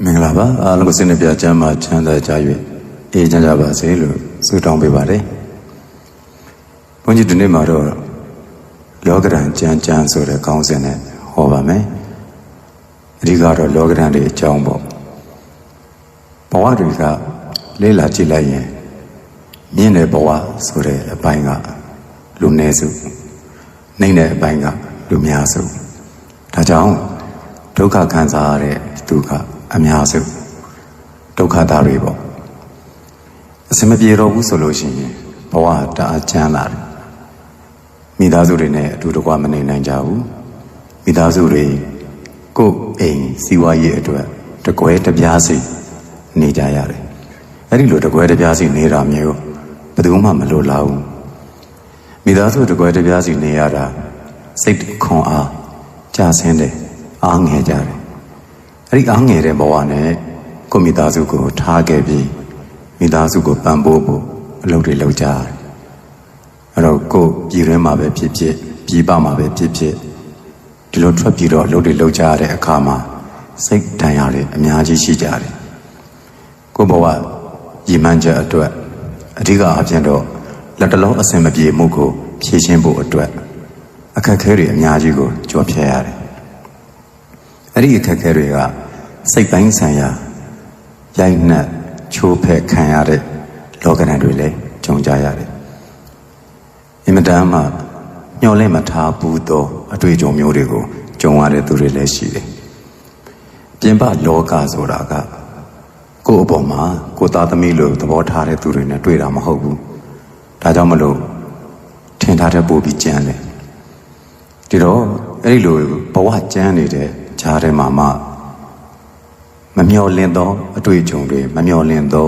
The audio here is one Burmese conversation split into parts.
မင်္ဂလာပါအားလုံးကိုစိတ်နှပြချမ်းသာချမ်းသာကြ၍အေးချမ်းကြပါစေလို့ဆုတောင်းပေးပါတယ်ဘုန်းကြီးဒီနေ့မှာတော့လောကဓာတ်ကြမ်းဆိုတဲ့ခေါင်းစဉ်နဲ့ဟောပါမယ်အဓိကတော့လောကဓာတ်တွေအကြောင်းပေါ့ဘဝတွေကလေးလာကြည့်လိုက်ရင်မြင့်တဲ့ဘဝဆိုတဲ့အပိုင်းကလူနည်းစုနှိမ့်တဲ့အပိုင်းကလူများစုဒါကြောင့်ဒုက္ခခံစားရတဲ့သူကအများစုဒုက္ခသားတွေပေါ့အစမပြေတော့ဘူးဆိုလို့ရှိရင်ဘဝတအားချမ်းသာတယ်မိသားစုတွေနဲ့အတူတကွမနေနိုင်ကြဘူးမိသားစုတွေကိုယ်အိမ်စီးပွားရေးအတွက်တကွဲတပြားစီနေကြရတယ်အဲ့ဒီလိုတကွဲတပြားစီနေတာမျိုးဘယ်သူမှမလိုလားဘူးမိသားစုတကွဲတပြားစီနေရတာစိတ်ခွန်အားကြဆင်းတယ်အားငယ်ကြတယ်အဲ့ဒီအားငယ်တဲ့ဘဝနဲ့ကိုမိသားစုကိုထားခဲ့ပြီးမိသားစုကိုပံ့ပိုးဖို့အလုပ်တွေလုပ်ကြတယ်အဲ့တော့ကိုပြည်ရင်းမှာပဲဖြစ်ဖြစ်ပြည်ပမှာပဲဖြစ်ဖြစ်ဒီလိုထွက်ပြီးတော့အလုပ်တွေလုပ်ကြရတဲ့အခါမှာစိတ်ဒဏ်ရာတွေအများကြီးရှိကြတယ်ကိုဘဝရည်မှန်းချက်အတွက်အဓိကအဖြစ်တော့လက်တလုံးအစင်မပြေမှုကိုဖြည့်ရှင်းဖို့အတွက်အခက်အခဲတွေအများကြီးကိုကြော်ဖြတ်ရတယ်အဲ့ဒီအခက်အခဲတွေကစိတ်ပိုင်းဆိုင်ရာရိုက်နှက်ချိုးဖက်ခံရတဲ့လောကဓာတ်တွေလည်းကြုံကြရတယ်အင်မတန်မှညှော်လင့်မထားဘူးသောအတွေ့အကြုံမျိုးတွေကိုကြုံရတဲ့သူတွေလည်းရှိတယ်ပြင်ပလောကဆိုတာကကိုယ့်အပေါ်မှာကိုယ်သားသမီးလိုသဘောထားတဲ့သူတွေနဲ့တွေ့တာမဟုတ်ဘူးဒါကြောင့်မလို့ထင်ထားတဲ့ပို့ပြီးကြမ်းတယ်ဒီတော့အဲ့ဒီလိုဘဝကြမ်းနေတဲ့ခြားထဲမှာမှမမျော်လင့်သောအတွေ့အကြုံတွေမမျော်လင့်သော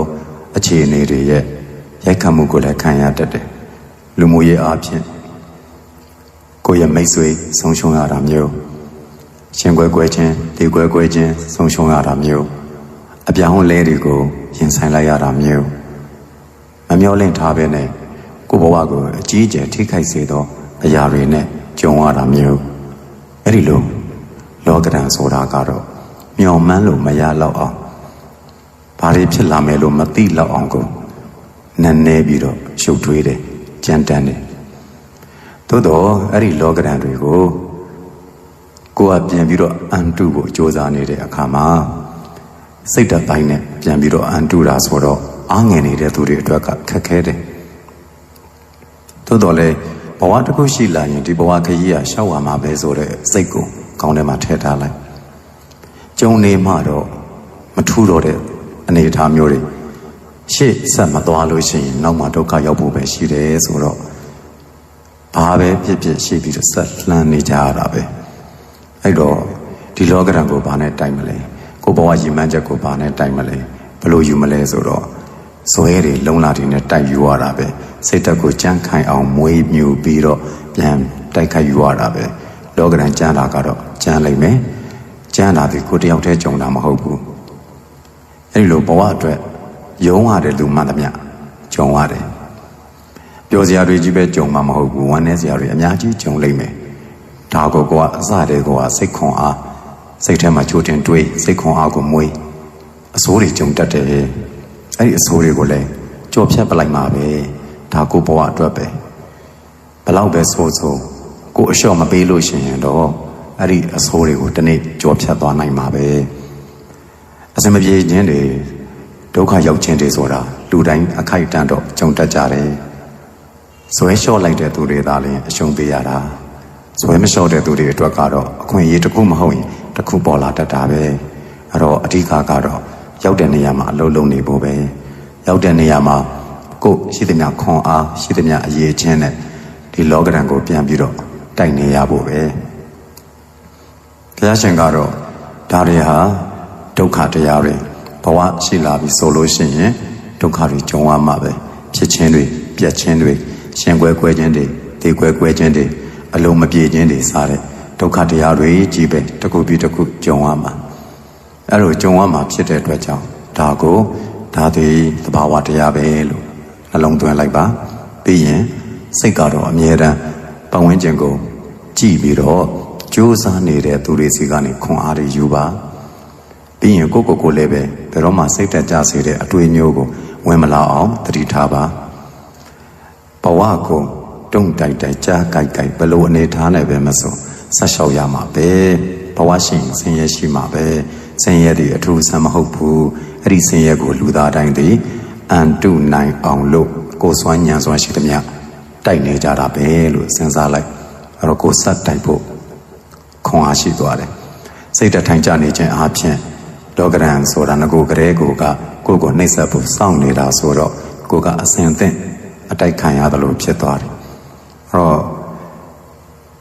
အခြေအနေတွေရဲ့ရိုက်ခတ်မှုကိုလည်းခံရတတ်တယ်လူမှုရေးအားဖြင့်ကိုယ့်ရဲ့မိတ်ဆွေဆုံးရှုံးရတာမျိုးရှင်ကွဲကွဲချင်းဒီကွဲကွဲချင်းဆုံးရှုံးရတာမျိုးအပြောင်းလဲတွေကိုရင်ဆိုင်လိုက်ရတာမျိုးမမျော်လင့်ထားပဲနဲ့ကိုယ့်ဘဝကိုအကြီးအကျယ်ထိခိုက်စေသောအရာတွေနဲ့ကြုံရတာမျိုးအဲ့ဒီလိုလောကဓာတ်ဆိုတာကတော့မျှော်မှန်းလို့မရတော့အောင်ဘာတွေဖြစ်လာမယ်လို့မသိတော့အောင်ကိုနည်းနည်းပြီးတော့ရှုပ်ထွေးတယ်ကြမ်းတမ်းတယ်သို့တော့အဲ့ဒီလောကဓာတ်တွေကိုကိုယ်ကပြန်ပြီးတော့အန်တုဖို့ကြိုးစားနေတဲ့အခါမှာစိတ်ဓာတ်ပိုင်းနဲ့ပြန်ပြီးတော့အန်တုတာဆိုတော့အားငယ်နေတဲ့သူတွေအတွက်ကခက်ခဲတယ်သို့တော်လည်းဘဝတစ်ခုရှိလာရင်ဒီဘဝခရီးကရှောက်ရမှာပဲဆိုတဲ့စိတ်ကိုကောင်းထဲမှာထည့်ထားလိုက်ကျုံနေမှတော့မထူးတော့တဲ့အနေအထားမျိုးတွေရှေ့ဆက်မသွားလို့ရှိရင်နောက်မှဒုက္ခရောက်ဖို့ပဲရှိတယ်ဆိုတော့ဘာပဲဖြစ်ဖြစ်ရှိပြီးတော့ဆက်လှမ်းနေကြရတာပဲအဲ့တော့ဒီလောကဓာတ်ကိုဘာနဲ့တိုက်မလဲကိုဘဝရည်မှန်းချက်ကိုဘာနဲ့တိုက်မလဲဘယ်လိုယူမလဲဆိုတော့ဇွဲတွေလုံလာတွေနဲ့တိုက်ယူရတာပဲစိတ်ဓာတ်ကိုကြမ်းခိုင်အောင်မွေးမြူပြီးတော့ပြန်တိုက်ခိုက်ယူရတာပဲလောကဓာတ်ကြမ်းတာကတော့ကြမ်းလိုက်မယ်ကြမ်းတာဒီကိုတယောက်တည်းကြုံတာမဟုတ်ဘူးအဲ့ဒီလိုဘဝအတွက်ယုံရတဲ့လူမှန်သမျှကြုံရတယ်ပျော်စရာတွေကြီးပဲကြုံမှာမဟုတ်ဘူးဝမ်းနည်းစရာတွေအများကြီးကြုံလိမ့်မယ်ဒါကိုကအစတည်းကစိတ်ခွန်အားစိတ်ထဲမှာချိုးတင်တွေးစိတ်ခွန်အားကိုမွေးအစိုးတွေကြုံတတ်တယ်အဲ့ဒီအစိုးတွေကိုလည်းကြော်ဖြတ်ပလိုက်မှာပဲဒါကိုဘဝအတွက်ပဲဘလောက်ပဲဆိုကိုအလျှော့မပေးလို့ရှိရင်တော့အဲ့ဒီအဆိုးတွေကိုဒီနေ့ကြော်ဖြတ်သွားနိုင်မှာပဲအစမပြေခြင်းတွေဒုက္ခရောက်ခြင်းတွေဆိုတာလူတိုင်းအခိုက်အတန့်တော့ကြုံတတ်ကြတယ်ဇွဲလျှော့လိုက်တဲ့သူတွေသာလျှင်အရှုံးပေးရတာဇွဲမလျှော့တဲ့သူတွေအတွက်ကတော့အခွင့်အရေးတစ်ခုမဟုတ်ရင်တစ်ခုပေါ်လာတတ်တာပဲအဲ့တော့အဓိကကတော့ရောက်တဲ့နေရာမှာအလုံးလုံးနေဖို့ပဲရောက်တဲ့နေရာမှာကိုယ်ရှိသမျှခွန်အားရှိသမျှအရေးချင်းနဲ့ဒီလောကဓာတ်ကိုပြန်ပြီးတော့တိုက်နေရဖို့ပဲဘုရားရှင်ကတော့ဒါတွေဟာဒုက္ခတရားတွေဘဝရှိလာပြီဆိုလို့ရှိရင်ဒုက္ခတွေကြုံရမှာပဲဖြစ်ခြင်းတွေပြတ်ခြင်းတွေရှင်ကွဲကွဲခြင်းတွေဒေကွဲကွဲခြင်းတွေအလုံးမပြေခြင်းတွေစတဲ့ဒုက္ခတရားတွေကြီးပဲတစ်ခုပြီးတစ်ခုကြုံရမှာအဲ့လိုကြုံရမှာဖြစ်တဲ့အတွက်ကြောင့်ဒါကိုဒါသည်သဘာဝတရားပဲလို့နှလုံးသွင်းလိုက်ပါပြီးရင်စိတ်ကတော့အမြဲတမ်းပတ်ဝန်းကျင်ကိုကြည့်ပြီးတော့ကြိုးစားနေတဲ့သူတွေစီကနေခွန်အားတွေယူပါ ပြီးရင်ကိုလည်းပဲဘယ်တော့မှစိတ်တက်ကြစေတဲ့အတွေ့အမျိုးကိုဝင်မလာအောင်သတိထားပါဘဝကိုတုံ့တိုက်တိုက်ကြားကြိုက်ကြိုက်ဘလို့အနေထားနဲ့ပဲမဆိုဆက်လျှောက်ရမှာပဲဘဝရှင်ဆင်းရဲရှိမှာပဲဆင်းရဲတွေအထူးဆန်းမဟုတ်ဘူးအဲ့ဒီဆင်းရဲကိုလူသားတိုင်းသည်အန်တုနိုင်အောင်လို့ကိုယ်စွမ်းဉာဏ်စွမ်းရှိသမျှတိုက်နေကြတာပဲလို့စဉ်းစားလိုက်အဲ့တော့ကိုယ်ဆက်တိုက်ဖို့ခွန်အားရှိသွားတယ်စိတ်တထိုင်ကြနေခြင်းအားဖြင့်လောကရန်ဆိုတာငကိုကလေးကိုနှိပ်စက်ဖို့စောင့်နေတာဆိုတော့ကိုကအစဉ်အသင့်အတိုက်ခံရတယ်လို့ဖြစ်သွားတယ်အဲ့တော့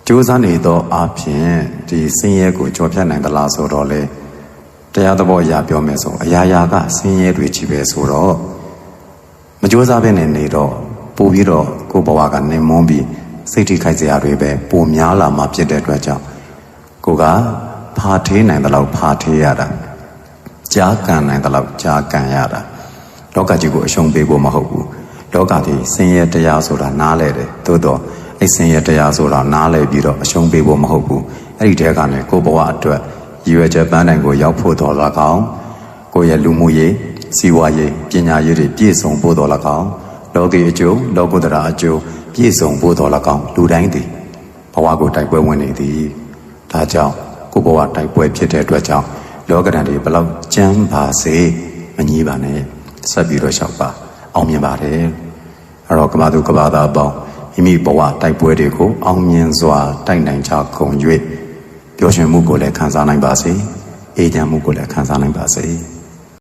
ကြိုးစားနေသောအားဖြင့်ဒီဆင်းရဲကိုကြော်ဖြတ်နိုင်သလားဆိုတော့လေတရားသဘောအရာပြောမယ်ဆိုအရာရာကဆင်းရဲတွေကြီးပဲဆိုတော့မကြိုးစားဘဲနဲ့နေတော့ပို့ပြီးတော့ကိုယ်ဘဝကနေမွန်းပြီးစိတ်ထိခိုက်စရာတွေပဲပိုများလာမှဖြစ်တဲ့အတွက်ကြောင့်ကိုကဖာထေးနိုင်တဲ့လောက်ဖာထေးရတာကြားကန်နိုင်တဲ့လောက်ကြားကန်ရတာလောကကြီးကိုအရှုံးပေးဖို့မဟုတ်ဘူးလောကကြီးဆင်းရဲတရားဆိုတာနားလဲတယ်သို့တော့အဲ့ဆင်းရဲတရားဆိုတာနားလဲပြီးတော့အရှုံးပေးဖို့မဟုတ်ဘူးအဲ့ဒီတဲကနေကိုယ်ဘဝအတွက်ရည်ရွယ်ချက်ပန်းတိုင်ကိုရောက်ဖို့တော်လာကောင်းကိုယ့်ရဲ့လူမှုရေးစီးပွားရေးပညာရေးတွေပြည့်စုံဖို့တော်လာကောင်းလောကီအကျိုးလောကုတ္တရာအကျိုးပြည့်စုံဖို့တော်လာကောင်းလူတိုင်းသည်ဘဝကိုတိုက်ပွဲဝင်နေသည်ဒါကြောင့်ကိုယ်ဘဝတိုက်ပွဲဖြစ်တဲ့အတွက်ကြောင့်လောကဓာတ်တွေဘယ်လောက်ကြမ်းပါစေမငြီးပါနဲ့ဆက်ပြီးတော့လျှောက်ပါအောင်မြင်ပါတယ်အဲ့တော့ကမ္ဘာသူကမ္ဘာသားပေါင်းမိမိဘဝတိုက်ပွဲတွေကိုအောင်မြင်စွာတိုက်နိုင်ကြကုန်၍ပျော်ရွှင်မှုကိုလည်းခံစားနိုင်ပါစေအေးချမ်းမှုကိုလည်းခံစားနိုင်ပါစေ